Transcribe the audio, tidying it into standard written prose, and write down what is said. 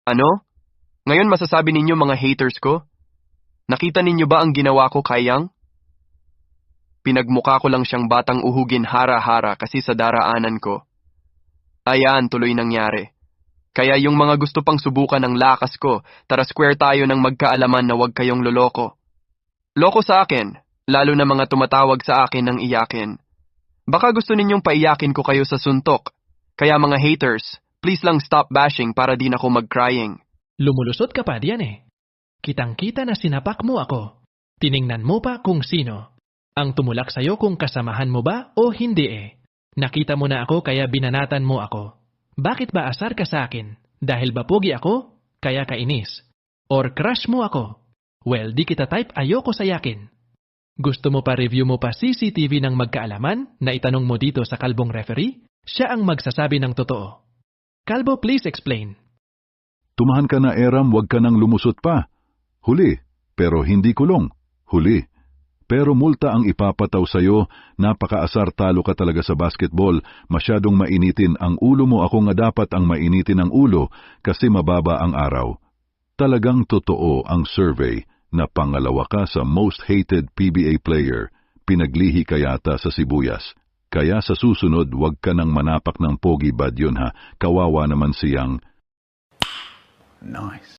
Ano? Ngayon masasabi ninyo mga haters ko? Nakita ninyo ba ang ginawa ko kay Yang? Pinagmukha ko lang siyang batang uhugin hara-hara kasi sa daraanan ko. Ayan, tuloy nangyari. Kaya yung mga gusto pang subukan ng lakas ko, tara square tayo ng magkaalaman na huwag kayong loloko. Loko sa akin, lalo na mga tumatawag sa akin ng iyakin. Baka gusto ninyong paiyakin ko kayo sa suntok. Kaya mga haters, please lang stop bashing para di na ako mag-crying. Lumulusot ka pa diyan eh. Kitang-kita na sinapak mo ako. Tiningnan mo pa kung sino. Ang tumulak sa'yo kung kasamahan mo ba o hindi eh. Nakita mo na ako kaya binanatan mo ako. Bakit ba asar ka sa akin? Dahil ba pogi ako? Kaya kainis. Or crush mo ako? Well, di kita type ayoko sa yakin. Gusto mo pa review mo pa CCTV ng magkaalaman na itanong mo dito sa kalbong referee? Siya ang magsasabi ng totoo. Kalbo, please explain. Tumahan ka na, Eram, wag ka nang lumusot pa. Huli, pero hindi kulong. Huli. Pero multa ang ipapataw sa'yo, napakaasar, talo ka talaga sa basketball, masyadong mainitin ang ulo mo, ako nga dapat ang mainitin ang ulo kasi mababa ang araw. Talagang totoo ang survey na pangalawa ka sa most hated PBA player, pinaglihi ka yata sa sibuyas. Kaya sa susunod, wag ka nang manapak ng pogi bad yun ha, kawawa naman siyang. Nice.